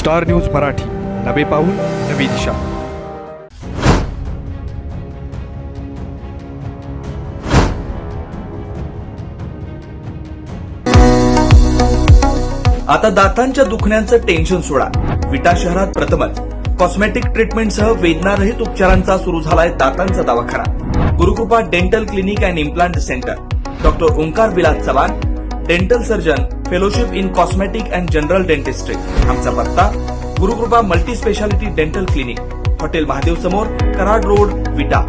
Star news Marathi, नवे पाऊल नवी दिशा. आता दातांच्या दुखण्याचं टेन्शन सोडा. विटा शहरात प्रथमच कॉस्मेटिक ट्रीटमेंटसह वेदनारहित उपचारांचा सुरू झालाय दातांचा दवाखाना. Gurukrupa dental clinic and implant centre. Doctor Omkar Vilas Chavan, dental surgeon, fellowship in cosmetic and general dentistry. आमचा पत्ता Gurukrupa multi speciality dental clinic, hotel Mahadev समोर, कराड रोड, विटा.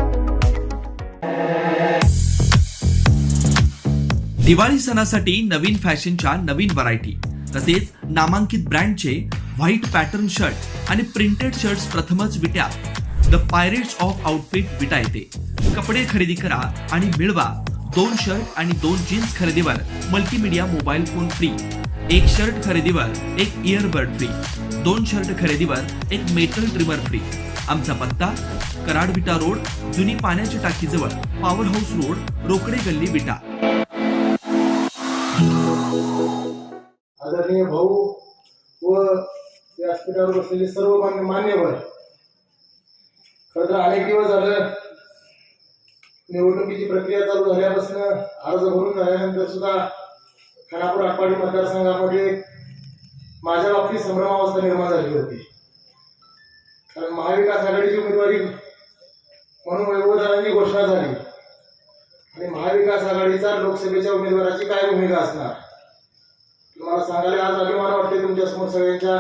दिवाळी सणासाठी नवीन फॅशनच्या नवीन व्हरायटी तसेच नामांकित ब्रँडचे व्हाईट पॅटर्न शर्ट आणि प्रिंटेड शर्ट्स प्रथमच विट्यात. द पायरेट्स ऑफ आउटफिट विटा येथे. कपडे खरेदी करा आणि मिळवा 2 शर्ट आणि 2 जीन्स खरेदीवर multimedia mobile phone free. 1 shirt खरेदीवर 1 इयरबड फ्री. 2 शर्ट खरेदीवर 1 मेटल ट्रिमर फ्री. आमचा पत्ता कराड विटा रोड, जुनी पाण्याच्या टाकीजवळ, पॉवर हाऊस रोड, रोकडे गल्ली, विटा. आदरणीय भाऊ व व्यासपीठावर बसलेले सर्व मान्यवर, खरं तर अनेक दिवस झालं निवडणुकीची प्रक्रिया चालू झाल्यापासून अर्ज भरून झाल्यानंतर सुद्धा खानापूर आटपाडी मतदारसंघामध्ये माझ्या बाबतीत संभ्रमावस्था निर्माण झाली होती. कारण महाविकास आघाडीची उमेदवारी म्हणून वैभवदारांची घोषणा झाली आणि महाविकास आघाडीचा लोकसभेच्या उमेदवाराची काय भूमिका असणार मला सांगायला आज अभिमान वाटते. तुमच्या समोर सगळ्यांच्या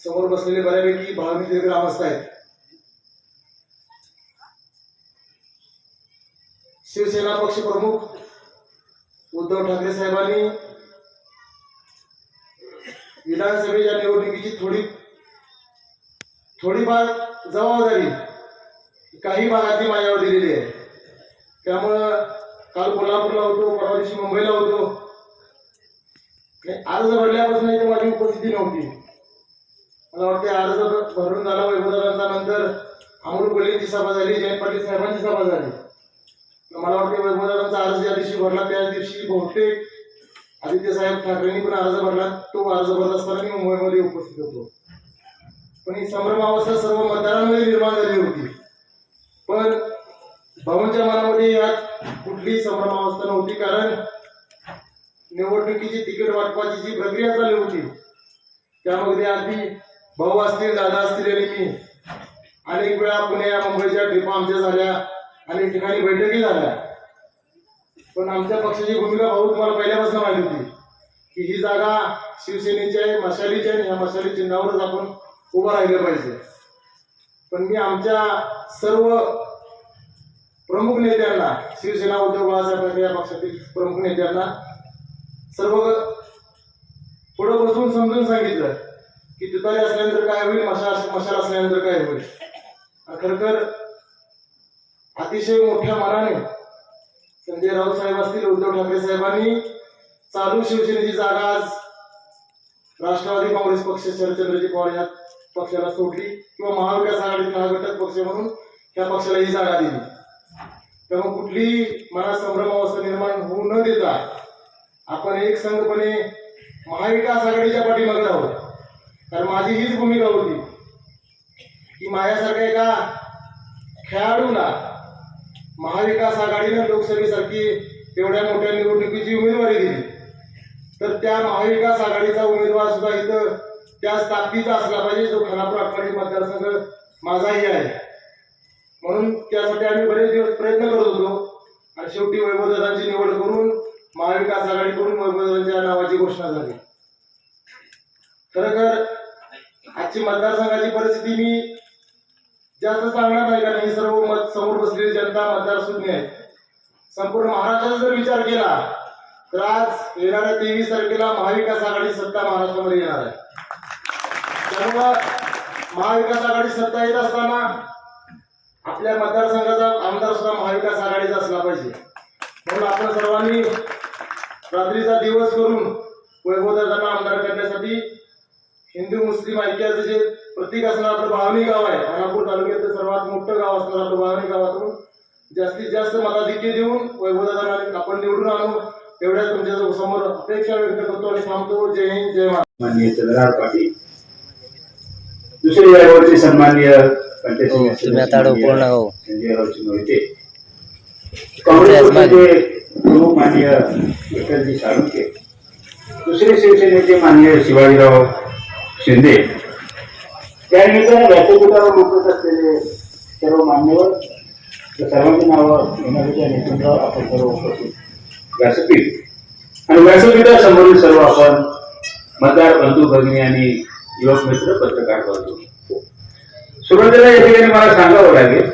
समोर बसलेले बऱ्यापैकी भावनिक ग्रामस्थ आहेत. शिवसेना पक्ष प्रमुख उद्धव ठाकरे साहेबांनी विधानसभेच्या निवडणुकीची थोडीफार जबाबदारी काही भागातली माझ्यावर दिलेली आहे. त्यामुळं काल कोल्हापूरला होतो, परवा दिवशी मुंबईला होतो. अर्ज भरल्यापासून इथे माझी उपस्थिती नव्हती. मला वाटते अर्ज भरून झाला वैभवदारांचा, नंतर अमोल कोल्हेंची सभा झाली, जयंत पाटील साहेबांची सभा झाली. मला वाटते वैभवदारांचा अर्ज ज्या दिवशी भरला त्याच दिवशी बहुतेक आदित्य साहेब ठाकरेंनी पण अर्ज भरला. तो अर्ज भरत असताना मी मुंबईमध्ये उपस्थित होतो. पण ही संभ्रमावस्था सर्व मतदारांमध्ये निर्माण झाली होती. पण भाऊंच्या मनामध्ये यात कुठलीही संभ्रमावस्था नव्हती. कारण निवडणुकीची तिकीट वाटपाची जी प्रक्रिया चालू होती त्यामध्ये आधी भाऊ असतील, दादा असतील आणि मी अनेक वेळा पुण्या मुंबईच्या ट्रिपा आमच्या झाल्या, अनेक ठिकाणी बैठकी झाल्या. पण आमच्या पक्षाची भूमिका भाऊ तुम्हाला पहिल्यापासून माहिती होती की ही जागा शिवसेनेची आहे, मशालीची आहे, या मशाली चिन्हावरच आपण उभं राहिलं पाहिजे. पण मी आमच्या सर्व प्रमुख नेत्यांना, शिवसेना उद्धव बाळासाहेब ठाकरे या पक्षातील प्रमुख नेत्यांना सर्व पुढे बसून समजून सांगितलं की तुतारी असल्यानंतर काय होईल, मशाल असल्यानंतर काय होईल. खरंतर अतिशय मोठ्या मनाने संजय राऊत साहेब असतील, उद्धव ठाकरे साहेबांनी चालू शिवसेनेची जागा आज राष्ट्रवादी काँग्रेस पक्ष शरदचंद्रजी पवार या पक्षाला सोडली किंवा महाविकास आघाडीतील हा घटक पक्ष म्हणून या पक्षाला ही जागा दिली. त्यामुळे कुठलीही मनात संभ्रमावस्था निर्माण होऊ न देता आपण एक संघपणे महाविकास आघाडीच्या पाठीमागे आहोत. कारण माझी हीच भूमिका होती की माझ्यासारख्या एका खेळाडूला महाविकास आघाडीने लोकसभेसारखी एवढ्या मोठ्या निवडणुकीची उमेदवारी दिली तर त्या महाविकास आघाडीचा उमेदवार सुद्धा इथं त्याच ताकदीचा असला पाहिजे जो खानापूर आटपाडी मतदारसंघ माझाही आहे. म्हणून त्यासाठी आम्ही बरेच दिवस प्रयत्न करत होतो आणि शेवटी वैभवदादांची निवड करून महाविकास आघाडीकडून वैभवदादांच्या नावाची घोषणा झाली. खरं आजची मतदारसंघाची परिस्थिती मी जास्त सांगणार नाही कारण ही सर्व समोर बसलेली जनता मतदार सुज्ञ आहेत. संपूर्ण महाराष्ट्राचा जर विचार केला तर आज येणाऱ्या 23 तारखेला महाविकास आघाडी सत्ता महाराष्ट्रामध्ये येणार आहे. त्यामुळं महाविकास आघाडी सत्ता येत असताना आपल्या मतदारसंघाचा आमदार सुद्धा महाविकास आघाडीचा असला पाहिजे. म्हणून आपण सर्वांनी रात्रीचा दिवस करून वैभवदादांना आमदार करण्यासाठी हिंदू मुस्लिम ऐक्याचं जे प्रतीक असणार आपलं भावनी गाव आहे, खानापूर तालुक्यातलं सर्वात मोठं गाव असणार आपलं भावनी गावातून जास्तीत जास्त मताधिक्य देऊन वैभवदादांना आपण निवडून आणू एवढ्या तुमच्या समोर अपेक्षा व्यक्त करतो आणि थांबतो. जय हिंद, जय महाराष्ट्र. माननीय चंद्रराव पाटील दुसरी यावरची सन्माननीय तुम्ही आता पूर्ण हो संजयरावजी मोहिते, काँग्रेस पक्षाचे प्रमुख माननीय विठ्ठलजी साळुंखे, दुसरे शिवसेनेचे माननीय शिवाजीराव शिंदे, त्यानिमित्ताने व्यासपीठावर उपस्थित असलेले सर्व मान्यवर, सर्वांची नावं घेण्याच्या नेतृत्वावर आपण सर्व उपस्थित व्यासपीठ आणि व्यासपीठासमोरील सर्व आपण मतदार बंधू भगिनी आणि युवक मित्र पत्रकार बंधू, सुरुवातीला या ठिकाणी मला सांगावं लागेल,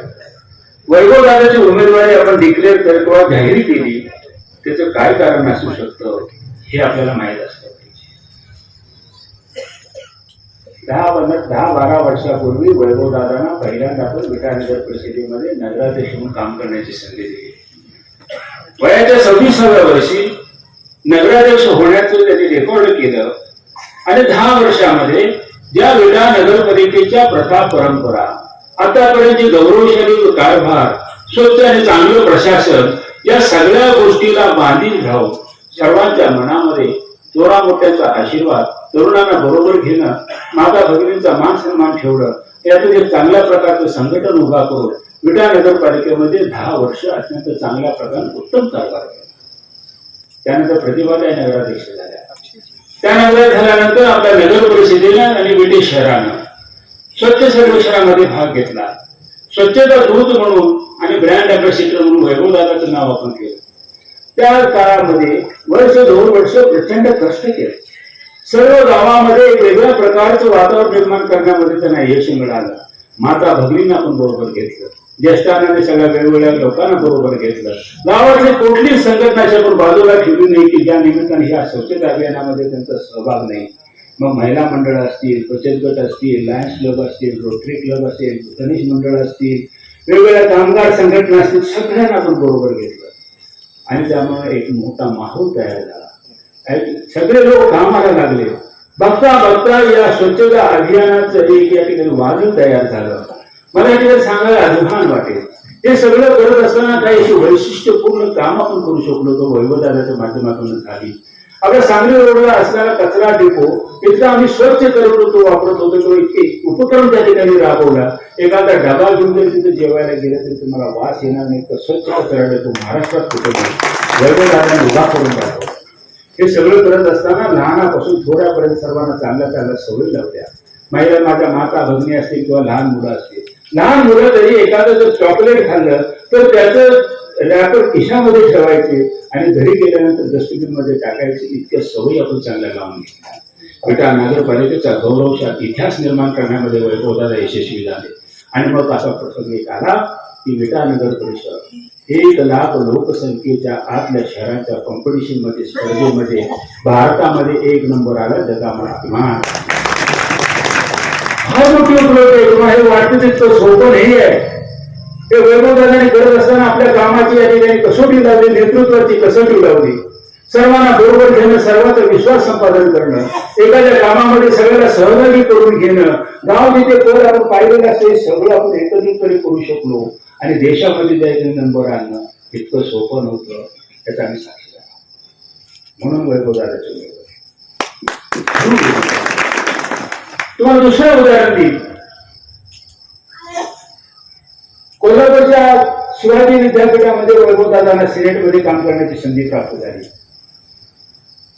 वैभव दादाची उमेदवारी आपण डिक्लेअर केली किंवा जाहीर केली, त्याचं काय कारण असू शकतं हे आपल्याला माहीत असतं. 10-12 वर्षापूर्वी वैभव दादांना पहिल्यांदा आपण विटा नगर परिषदेमध्ये नगराध्यक्ष म्हणून काम करण्याची संधी दिली. वयाच्या 26व्या वर्षी नगराध्यक्ष होण्याचं त्यांनी रेकॉर्ड केलं आणि 10 वर्षामध्ये ज्या विटा नगरपालिकेच्या प्रथा परंपरा, आतापर्यंत गौरवशाली कारभार, स्वच्छ आणि चांगलं प्रशासन, या सगळ्या गोष्टीला बांधील राहून सर्वांच्या मनामध्ये जोरा मोठ्याचा आशीर्वाद, तरुणांना बरोबर घेणं, माता भगिनींचा मान सन्मान ठेवणं, यातून एक चांगल्या प्रकारचं संघटन उभा करून विटा नगरपालिकेमध्ये 10 वर्ष अत्यंत चांगल्या प्रकारे उत्तम कारभार केला. त्यानंतर प्रतिभाताई नगराध्यक्ष झाल्या. त्यानंतर झाल्यानंतर आपल्या नगर परिषदेनं आणि विटे शहरानं स्वच्छ सर्वेक्षणामध्ये भाग घेतला. स्वच्छता दूत म्हणून आणि ब्रँड अँबॅसिडर म्हणून वैभवदादाचं नाव आपण केलं. त्या काळामध्ये वर्ष 2 वर्ष प्रचंड कष्ट केले. सर्व गावामध्ये एक वेगळ्या प्रकारचं वातावरण निर्माण करण्यामध्ये त्यांना यश मिळालं. माता भगिनींना आपण बरोबर घेतलं, ज्येष्ठांना सगळ्या वेगवेगळ्या लोकांना बरोबर घेतलं. गावाची कुठलीच संघटनाची आपण बाजूला ठेवली नाही की ज्या निमित्ताने ह्या स्वच्छता अभियानामध्ये त्यांचा सहभाग नाही. मग महिला मंडळ असतील, बचत गट असतील, लायन्स क्लब असतील, रोटरी क्लब असेल, गणेश मंडळ असतील, वेगवेगळ्या कामगार संघटना असतील, सगळ्यांना आपण बरोबर घेतलं आणि त्यामुळे एक मोठा माहोल तयार झाला. सगळे लोक कामाला लागले. बघता बघता या स्वच्छता अभियानाचं एक या ठिकाणी वादळ तयार झालं. मला या ठिकाणी सांगायला अभिमान वाटेल, हे सगळं करत असताना काही अशी वैशिष्ट्यपूर्ण काम आपण करू शकलो तो वैभवदादाच्या माध्यमातून झाली. आपल्या सांगली रोडला असणारा कचरा डेपो इथला आम्ही स्वच्छ करत होतो, वापरत होतो. तो इतके उपक्रम त्या ठिकाणी राबवला. एखादा डबा घेऊन जरी तिथे जेवायला गेलं तरी तुम्हाला वास येणार नाही. तर स्वच्छ कचरा डेपो महाराष्ट्रात कुठे नाही, वैभवदादाने उभा करून दाखवला. हे सगळं करत असताना लहानापासून थोड्यापर्यंत सर्वांना चांगल्या चांगल्या सवयी लावल्या. महिला माझ्या माता भगिनी असतील किंवा लहान मुलं असतील, लहान मुलं तरी एखादं जर चॉकलेट खाल्लं तर त्याचं रॅपर खिशामध्ये ठेवायचे आणि घरी गेल्यानंतर डस्टबिन मध्ये टाकायचे. इतक्या सवयी आपण चांगल्या लावून घेतल्या. विटा नगरपालिकेचा गौरवशाली इतिहास निर्माण करण्यामध्ये वैभवदादा यशस्वी झाले. आणि मग असा प्रसंग एक आला की विटा नगर परिषद 1 लाख लोकसंख्येच्या आतल्या शहरांच्या कॉम्पिटिशन मध्ये, स्पर्धेमध्ये भारतामध्ये 1 नंबर आला. त्याचा मला अभिमान. फार मोठी उपलब्धी आहे. तुम्हाला हे वाटतं तितकं सोपं नाही आहे. हे वैभवदादांनी करत असताना आपल्या कामाची या ठिकाणी कसोटी लावली, नेतृत्वाची कसोटी लावली. सर्वांना बरोबर घेणं, सर्वांचा विश्वास संपादन करणं, एखाद्या कामामध्ये सगळ्याला सहभागी करून घेणं, गाव जिथे पद आपण पाहिलेलं असते सगळं आपण एकत्रितपणे करू शकलो आणि देशामध्ये जायचं नंबर आणणं इतकं सोपं नव्हतं. त्याचा आम्ही साक्षी आहे. म्हणून वैभवदादाची तुम्हाला दुसरं उदाहरण देईल. कोल्हापूरच्या शिवाजी विद्यापीठामध्ये वैभवदादांना सिनेटमध्ये काम करण्याची संधी प्राप्त झाली.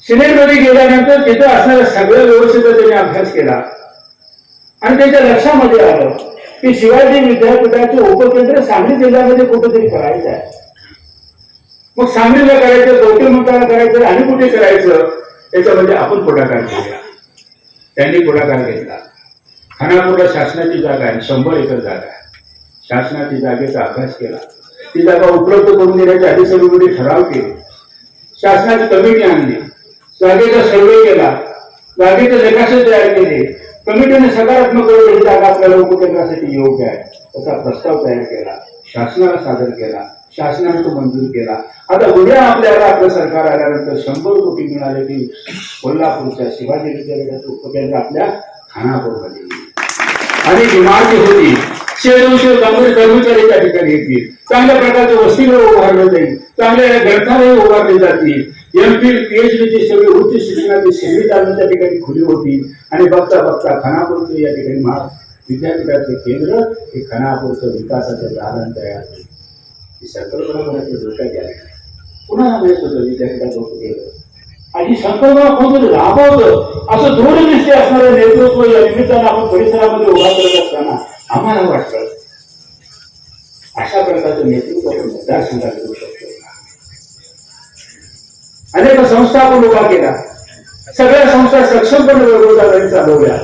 सिनेटमध्ये गेल्यानंतर तिथं असणाऱ्या सगळ्या व्यवस्थेचा त्यांनी अभ्यास केला आणि त्याच्या लक्षामध्ये आलं की शिवाजी विद्यापीठाचे उपकेंद्र सांगली जिल्ह्यामध्ये कुठेतरी करायचं आहे. मग सांगलीला करायचं, कवठेमंकाळला करायचं आणि कुठे करायचं याच्यामध्ये आपण पुढाकार घेऊया. त्यांनी पुढाकार घेतला. खानापूरला शासनाची जागा आहे, 100 एकर जागा आहे. शासनाची जागेचा अभ्यास केला. ती जागा उपलब्ध करून देण्याच्या आधी सगळीकडे ठराव केले. शासनाची कमिटी आणली, जागेचा सर्वे केला, जागेचे लेखाशे तयार केले. कमिटीने सकारात्मक ही जागा आपल्याला उपकेंद्रासाठी योग्य आहे असा प्रस्ताव तयार केला, शासनाला सादर केला. शासनाने तो मंजूर केला. आता उद्या आपल्याला आपलं सरकार आल्यानंतर 100 कोटी मिळाले की कोल्हापूरच्या शिवाजी विद्यापीठाचं उपकेंद्र आपल्या खानापूरमध्ये आणि इमारती होती. 100-200 कर्मचारी त्या ठिकाणी येतील. चांगल्या प्रकारचे वसतिगृह उभारलं जाईल, चांगल्या ग्रंथालय उभारले जातील. एमफिल PhDची सगळी उच्च शिक्षणाची सगळी दालन त्या ठिकाणी खुली होती आणि बघता बघता खानापूरचे या ठिकाणी विद्यापीठाचे केंद्र हे खनापूरचं विकासाचं दालन तयार होईल. ही संकल्पना कोणाच्या डोक्यात यायला नाही. पुन्हा माहित होतं विद्यापीठात लोक गेलं आणि संकल्पना कोणतरी राबवलं असं दूरदृष्टी असणारं नेतृत्व या निमित्तानं आपण परिसरामध्ये उभा करत असताना आम्हाला वाटतं अशा प्रकारचं नेतृत्व आपण मतदारसंघात करू शकतो. अनेक संस्था आपण उभा केला, सगळ्या संस्था सक्षमपणे वैभवदादांनी चालवल्या.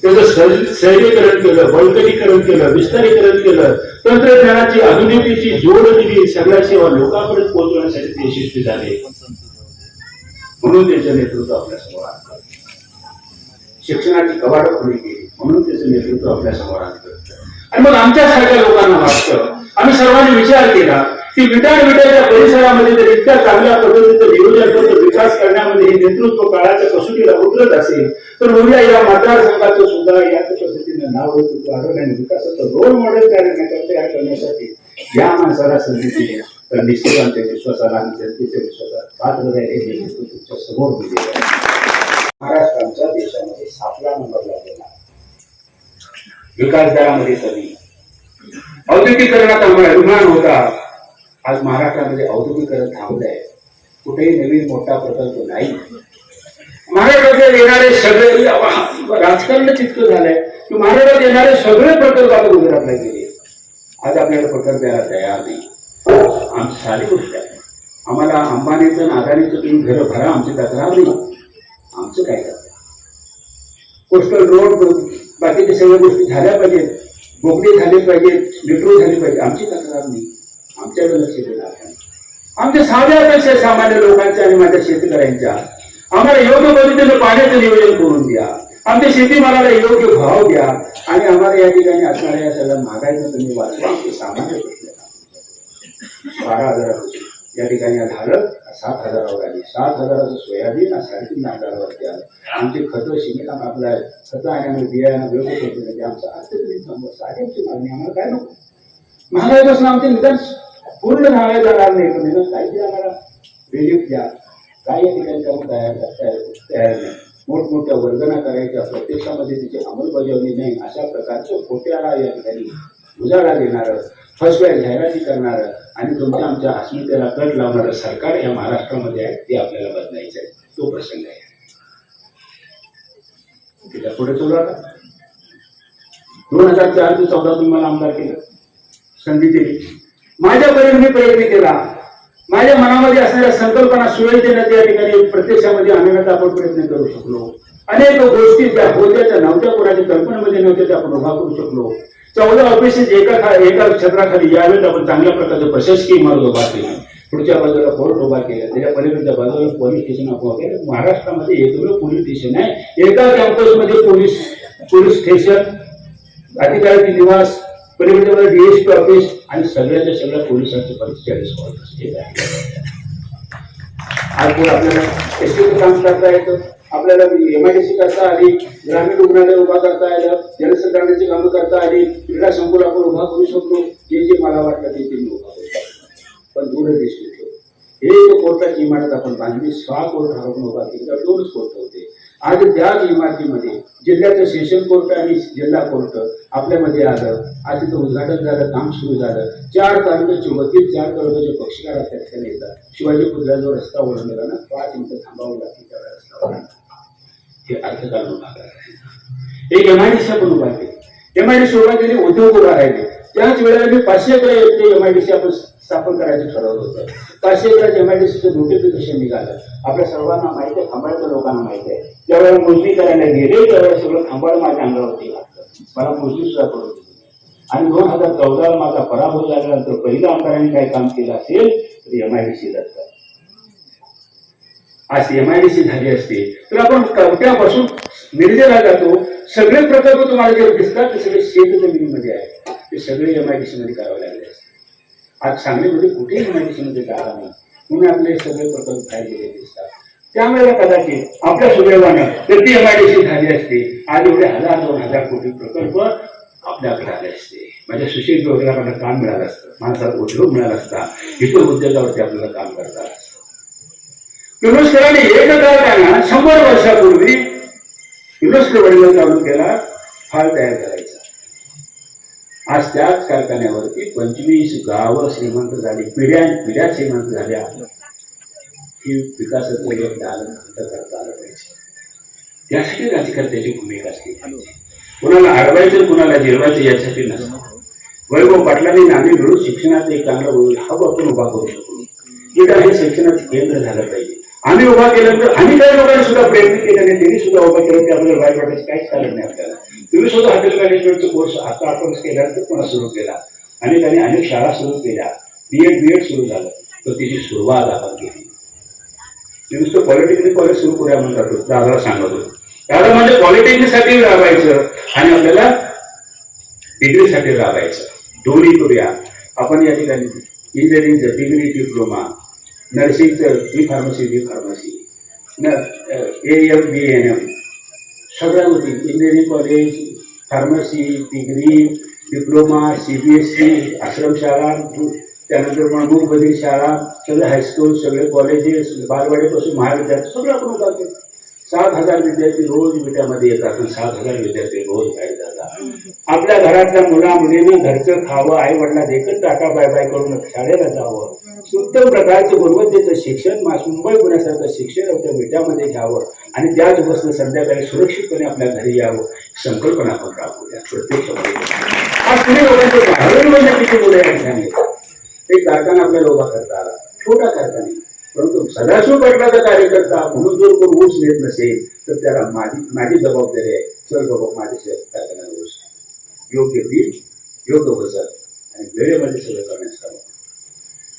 त्याचं शहरीकरण केलं, बळकटीकरण केलं, विस्तारीकरण केलं, तंत्रज्ञानाची आधुनिकतेची जोड दिली, सगळ्या सेवा लोकांपर्यंत पोहोचवण्यासाठी ते यशस्वी झाले. म्हणून त्याचं नेतृत्व आपल्या समोर आणलं. शिक्षणाची कवाडं खुली केली म्हणून त्याचं नेतृत्व आपल्या समोर आणलं. आणि मग आमच्यासारख्या लोकांना वाटतं, आम्ही सर्वांनी विचार केला की विटाच्या परिसरामध्ये जर इतक्या चांगल्या पद्धतीचं नियोजनबद्ध विकास करण्यामध्ये हे नेतृत्व काळाच्या कसोटीला उतरत असेल तर उद्या या मतदारसंघाचं सुद्धा याच पद्धतीने नाव वाढवणे आणि विकासाचं रोल मॉडेल तयार करण्यासाठी या माणसाला संधी दिली तर निश्चित आमच्या विश्वासाला आणि जनतेच्या विश्वासाला पात्र राहिले हे नेतृत्व तुमच्या समोर दिलेलं आहे. महाराष्ट्र आमच्या देशामध्ये 7वा नंबर लागलेला, विकास दरामध्ये कमी, औद्योगिकरणात अभिमान होता. आज महाराष्ट्रामध्ये औद्योगिकरण थांबलंय, कुठेही नवीन मोठा प्रकल्प नाही. महाराष्ट्रात येणारे सगळे राजकारण इतकं झालंय की महाराष्ट्रात येणारे सगळे प्रकल्प आता गुजरातला गेले. आज आपल्याला प्रकल्प यायला तयार नाही. आमची सारी गोष्ट आहे, आम्हाला अंबानीचं अदानीचं तुम्ही घर भरा, आमची तक्रार नाही. आमचं काय करता, कोस्टल रोड बाकीच्या सगळ्या गोष्टी झाल्या पाहिजेत, बोगदे झाले पाहिजेत, मेट्रो झाली पाहिजे, आमची तक्रार नाही. आमच्याकडे लक्ष देणार नाही. आमच्या साध्या अपेक्षा सामान्य लोकांच्या आणि माझ्या शेतकऱ्यांच्या, आम्हाला योग्य पद्धतीने पाण्याचं नियोजन करून द्या, आमच्या शेतीमालाला योग्य भाव द्या आणि आम्हाला या ठिकाणी असणाऱ्या सगळ्या महागाईचं तुम्ही वाचवा. आमचे सामान्य प्रश्न 12,000 या ठिकाणी झालं, 7,000वर आली. 7,000चं सोयाबीन 3,500वरती आलं. आमचे खतं सिमेंट आपल्या खतं आणि बियाणं योग्य पद्धतीने आमचं साधी मागणी आम्हाला काय नको. महागाईपासून आमचे निदान पूर्ण महागाई जाणार नाही, पण निदान काहीतरी आम्हाला रिलीफ द्या. काही या ठिकाणी करून तयार नाही. मोठमोठ्या वर्गना करायच्या, प्रत्यक्षामध्ये तिची अंमलबजावणी नाही अशा प्रकारचं खोट्याला या ठिकाणी उजाळा देणारं, फसव्या जाहिराती करणारं आणि तुमच्या आमच्या अस्मितेला कट लावणारं सरकार या महाराष्ट्रामध्ये आहे. ते आपल्याला बदलायचं आहे. तो प्रसंग आहे. तिला पुढे चालू आता 2004 ते 14 तुम्ही मला आमदार केलं, संधी दिली. माझ्यापर्यंत मी प्रयत्न केला. माझ्या मनामध्ये असणाऱ्या संकल्पना सुयोजनात या ठिकाणी प्रत्यक्षामध्ये आणण्याचा आपण प्रयत्न करू शकलो. अनेक गोष्टी ज्या होत्या त्या नव्हत्या, कोणाच्या कल्पनेमध्ये नव्हत्या, त्या आपण उभा करू शकलो. 14 ऑफिसेस एका छत्राखाली यावेळेस आपण चांगल्या प्रकारचं प्रशासकीय इमारत उभा केली. पुढच्या बाजूला कोर्ट उभा केलं, त्याच्या पलीकडच्या बाजूला पोलीस स्टेशन उभा केलं. महाराष्ट्रामध्ये एकमेव पोलीस स्टेशन आहे. एका कॅम्पसमध्ये पोलीस स्टेशन, अधिकाऱ्याचे निवास, पलीकडच्या डीएसपी ऑफिस आणि सगळ्याच्या सगळ्या पोलिसांचे 45 क्वार्टर्स हे आहे. आज आपल्याला एसटीचं काम करता येतं, आपल्याला एमआयडीसी करता आली, ग्रामीण रुग्णालय उभा करता आलं, जलसंधारणाची कामं करता आली, क्रीडा संकुल आपण उभा करू शकतो. जे मला वाटतं ते मी उभा करू शकतो. पण दूरदृष्टी ठेव, एक कोर्टाची इमारत आपण बांधली, 6 कोर्ट हरवून उभा केली तर 2च कोर्ट होते. आज त्याच इमारतीमध्ये जिल्ह्याचं सेशन कोर्ट आणि जिल्हा कोर्ट आपल्यामध्ये आलं. आज तिथं उद्घाटन झालं, काम सुरू झालं. 4 तालुक्याचे वकील, 4 तालुक्याचे पक्षकार त्या ठिकाणी येतात. शिवाजी पुतळ्याजवळ रस्ता ओढलेला ना, 5 मिनिटं थांबावं लागते त्या रस्ता ओढायला. हे अर्थकारण उभा करायला एक एमआयडीसी आपण उभा केली. एमआयडीसी उभा केली, उद्योग उभा राहिले. त्याच वेळेला मी 500 एकर एमआयडीसी आपण स्थापन करायचं ठरवलं होतं. 500 एकर एमआयडीसीचं नोटिफिकेशन निघालं. आपल्या सर्वांना माहिती आहे, खांबाळच्या लोकांना माहिती आहे. ज्यावेळेला मोजणी करायला गेले त्यावेळेला सगळं खांबाळ माझ्या अंगावरती लागतं. मला मोजणी सुद्धा करून दिली आणि 2014 माझा पराभव झाल्यानंतर पहिल्या आमदारांनी काय काम केलं असेल तर एमआयडीसी दत्त. आज एमआयडीसी झाली असते तर आपण कवट्यापासून मिरजेला जातो. सगळे प्रकल्प तुम्हाला जे दिसतात ते सगळे शेत जमिनीमध्ये आहेत. ते सगळे एमआयडीसी मध्ये करावे लागले असते. आज सांगलीमध्ये कुठेही एमआयडीसी मध्ये जागा नाही म्हणून आपले सगळे प्रकल्प बाहेर गेले दिसतात. त्यामुळे कदाचित आपल्या सुदैवानं जर ती एमआयडीसी झाली असते आज एवढे 1000-2000 कोटी प्रकल्प आपल्याकडे आले असते. माझ्या सुशील रोजगाराला काम मिळालं असतं, माणसाला उद्योग मिळाला असता, इतर उद्योगावरती आपल्याला काम करता आलं असतं. किर्लोस्करांनी एक करताना 100 वर्षापूर्वी किर्लोस्कर वडिलांनी चालू केला फाळ तयार करायचा. आज त्याच कारखान्यावरती 25 गावं श्रीमंत झाली, पिढ्या श्रीमंत झाल्या. ही विकासाचं एक दालन करता आलं पाहिजे. त्यासाठी राजकारत्याची भूमिका असली पाहिजे. कुणाला अडवायचं कुणाला जिरवायचं यासाठी नसतं. वैभव पाटलांनी नांदी मिळून शिक्षणाचं एक चांगलं हब आपण उभा करू शकतो. इथं हे शिक्षणाचं केंद्र झालं पाहिजे. आम्ही उभा केलं तर आणि काही लोकांनी सुद्धा प्रयत्न केले आणि त्यांनी सुद्धा उभा केलं. त्याबद्दल वाईट वाटायचं काहीच कारण नाही आपल्याला. तुम्ही सुद्धा हॉटेल मॅनेजमेंटचा कोर्स आता आपण केल्यानंतर पुन्हा सुरू केला आणि त्यांनी अनेक शाळा सुरू केल्या. बीएड सुरू झालं तर त्याची सुरुवात आपण केली. नुसतं पॉलिटेक्निक कॉलेज सुरू करूया म्हणतात दादाला सांगत होतो. दादा म्हणजे पॉलिटेक्निकसाठी राबायचं आणि आपल्याला डिग्रीसाठी राबायचं. दोन्ही करूया आपण. या ठिकाणी इंजिनिअरिंगचं डिग्री डिप्लोमा, नर्सिंगचं बी फार्मसी AM सगळ्या गोष्टी engineering college, pharmacy, degree, diploma, CBSE आश्रमशाळा, त्यानंतर मूक बधीर शाळा, सगळे हायस्कूल, सगळे कॉलेजेस, बालवाडीपासून महाविद्यालय सगळं आपण उभा केलं. 7,000 विद्यार्थी रोज विट्यामध्ये येतात आणि 7,000 विद्यार्थी रोज बाहेर जातात. आपल्या घरातल्या मुलीनं घरचं खावं, आई वडिला देखत टाटा बाय बाय करून शाळेला जावं, उत्तम प्रकारचं गुणवत्तेचं शिक्षण मुंबई पुण्यासारखं शिक्षण आपल्या विट्यामध्ये घ्यावं आणि त्याच बसनं संध्याकाळी सुरक्षितपणे आपल्या घरी यावं. संकल्पना आपण राबवूया प्रत्यक्ष. आज पुणे लोकांचं बाहेर म्हणजे किती मुलं या ठिकाणी. एक कारखाना आपल्याला उभा करता आला, छोटा कारखाना, परंतु सदाशिव पाटलाचा कार्यकर्ता म्हणून जर कोण ऊस देत नसेल तर त्याला माझी जबाबदारी आहे. चल बाबा माझ्या कारखान्याला ऊस, योग्य पीक, योग्य बचत आणि वेळेमध्ये सगळं करण्याचं काम.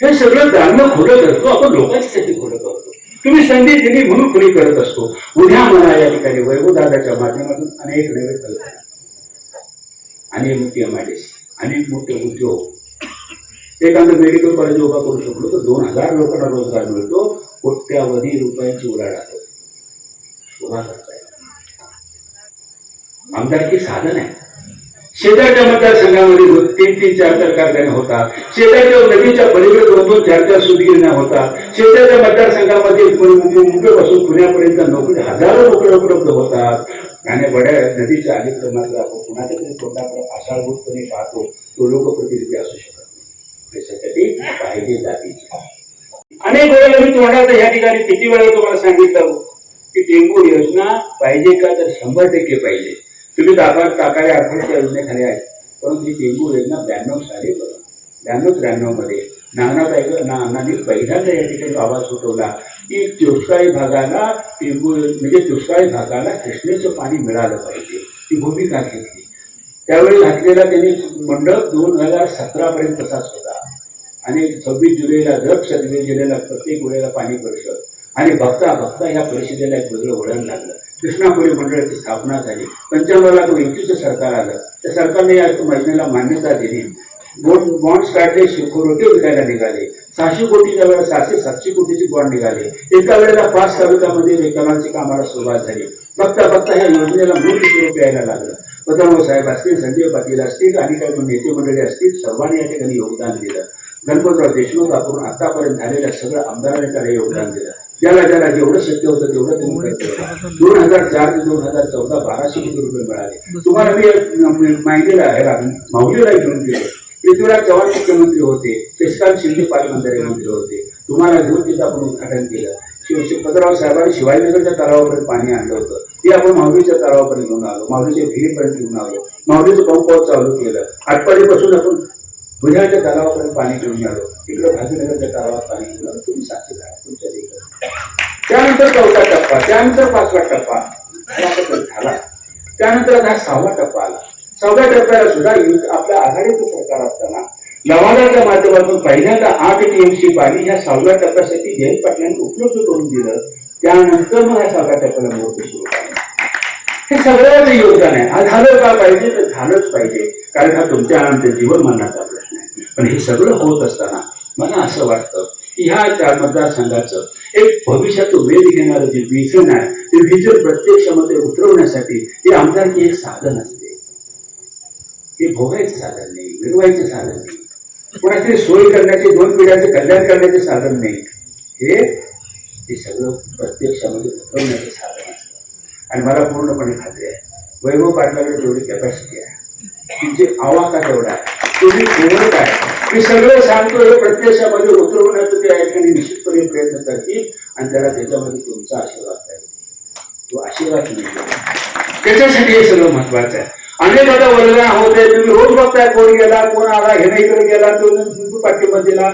हे सगळं जाणणं खोडं करतो आपण, लोकांसाठी खोडं करतो. तुम्ही संधी दिली म्हणून खोडी करत असतो. उद्या मला या ठिकाणी वैभवदादाच्या माध्यमातून अनेक नवे कल्पना, अनेक मोठी MIDC, अनेक मोठे उद्योग, एखादं मेडिकल कॉलेज उभा करू शकलो तर 2,000 लोकांना रोजगार मिळतो. कोट्यावधी रुपयांची उलाढ आहे उभा करता येईल. आमदारकी साधन आहे. शेजारच्या मतदारसंघामध्ये 3-3, 4-4 कारखाने होतात. शेजारच्या नदीच्या पलीकडे 2-2, 4-4 सूतगिरण्या होतात. शेजारच्या मतदारसंघामध्ये मुंबईपासून पुण्यापर्यंत नोकरी, हजारो नोकऱ्या उपलब्ध होतात. आणि बड्या नदीच्या अलीकडे मात्र आपण कुणाच्या तरी तोंडाकडे आषाढभूतपणे पाहतो. तो लोकप्रतिनिधी असू शकत नाही. त्याच्यासाठी पाहिजे जातीची. अनेक वेळेला मी तुम्हाला या ठिकाणी किती वेळा तुम्हाला सांगितलं की टेंबू योजना पाहिजे का, तर 100% पाहिजे. तुम्ही ताकारे अर्थाच्या योजनेखाली आहे, परंतु ही टेंबू योजना 92 साली 92-93 मध्ये नानांनी पहिल्यांदा या ठिकाणी आवाज उठवला की दुष्काळी भागाला टेंबू म्हणजे दुष्काळी भागाला कृष्णेचं पाणी मिळालं पाहिजे. ती भूमिका घेतली. त्यावेळी घातलेला त्यांनी मंडप 2017 पर्यंत तसाच होता आणि 26 जुलैला दर 26 जुलैला प्रत्येक वेळेला पाणी परिषद आणि बघता बघता या परिषदेला एक वेगळं वळण लागलं. कृष्णापुरी मंडळाची स्थापना झाली. 95ला 21चं सरकार आलं. त्या सरकारने या योजनेला मान्यता दिली. बॉन्ड्स काढले, सिक्युरिटी विकायला निघाले. 600 कोटीच्या वेळेला 600-700 कोटीची बॉन्ड निघाले. एका वेळेला 5 तालुक्यामध्ये रेकनाची कामाला सुरुवात झाली. बघता बघता ह्या योजनेला मूळ स्वरूप यायला लागलं. पद्मनाभ साहेब असतील, संजय पाटील असतील आणि काही नेते मंडळी असतील, सर्वांनी या ठिकाणी योगदान दिलं. गणपतराव देशमुख आपण आतापर्यंत झालेल्या सगळ्या आमदारांनी त्याला योगदान दिलं. ज्याला जेवढं शक्य होतं तेवढं त्यांनी करत. 2004 ते 2014 1200 कोटी रुपये मिळाले. तुम्हाला मी माहितीला माहुलीला घेऊन गेलो. पृथ्वीराज चव्हाण मुख्यमंत्री होते, शशिकांत शिंदे पालकमंत्री मंत्री होते. तुम्हाला घेऊन तिथं आपण उद्घाटन केलं. पद्मनाभ साहेबांनी शिवाजीनगरच्या तलावापर्यंत पाणी आणलं होतं. ते आपण माहुलीच्या तलावापर्यंत घेऊन आलो, माहुलीच्या विहिरीपर्यंत घेऊन आलो, माहुलीचं पंप चालू केलं. आटपाडीपासून आपण भुजाच्या तलावापर्यंत पाणी घेऊन आलो. इकडे भाजीनगरच्या तलावात पाणी घेऊन आलो. तुम्ही साक्षी झाला तुमच्या देखील. त्यानंतर 4था टप्पा, त्यानंतर 5वा टप्पा झाला. त्यानंतर आता 6वा टप्पा आला. 6व्या टप्प्याला सुद्धा आपल्या आघाडीचं सरकार असताना लवादाच्या माध्यमातून पहिल्यांदा 8 TMC पाणी ह्या 6व्या टप्प्यासाठी जयंत पाटलांनी उपलब्ध करून दिलं. त्यानंतर मग ह्या 6व्या टप्प्याला मोर्चे सुरू झाले. हे सगळ्याचं योगदान आहे. आज झालं का पाहिजे तर झालंच पाहिजे, कारण हा तुमच्या आमच्या जीवनमानाचा प्रश्न आहे. पण हे सगळं होत असताना मला असं वाटतं की ह्या मतदारसंघाचं एक भविष्याचं वेध घेणारं जे विजन आहे, ते विजन प्रत्यक्षामध्ये उतरवण्यासाठी हे आमदारकी एक साधन असते. हे भोगायचं साधन नाही, मिळवायचं साधन नाही, कोणाची सोय करण्याचे, 2 पिढ्यांचे कल्याण करण्याचे साधन नाही. हे सगळं प्रत्यक्षामध्ये उतरवण्याचं साधन असतं. आणि मला पूर्णपणे खात्री आहे वैभव पाटलाकडे तेवढी कॅपॅसिटी आहे. तिचे आवाका तेवढा आहे, तुम्ही बोलत आहे, मी सगळं सांगतो हे प्रत्यक्षामध्ये उतरवण्याचं ते या ठिकाणी निश्चितपणे प्रयत्न करतील आणि त्याला त्याच्यामध्ये तुमचा आशीर्वाद पाहिजे. तो आशीर्वाद नाही, त्याच्यासाठी हे सगळं महत्वाचं आहे. अनेक आता वर्ग होते, तुम्ही रोज बघताय कोण गेला कोण आला, हे इकडे गेला तो पाठिंबा दिला,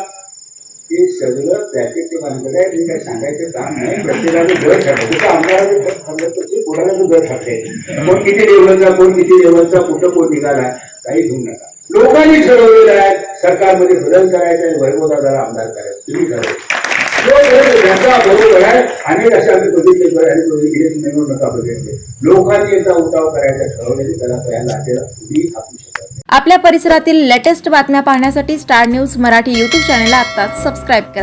हे सगळं पॅकेजचे मानकडे आहे. मी काही सांगायचं काम नाही, प्रत्येकाने दर ठरवलं, आमदाराचे कोणाला दर ठरते, कोण किती लेवलचा कोण किती लेवलचा कुठं कोण निघाला काही घेऊ नका. लोकांनी ठरवलेलं आहे सरकारमध्ये बदल करायचा आहे, वैभवदादाला आमदार करायचं, तुम्ही ठरवलं ज्यांचा बरोबर आहे. अनेक असे आम्ही बघितले आणि निवडून नका बघितले, लोकांनी याचा उठाव करायचा ठरवलेली त्याला पहिल्यांदा आपल्याला कुठेही थांबू शकत नाही. आपल्या परिसरातील लेटेस्ट बातम्या पाहण्यासाठी स्टार न्यूज मराठी यूट्यूब चॅनलला आत्ताच सबस्क्राईब करा.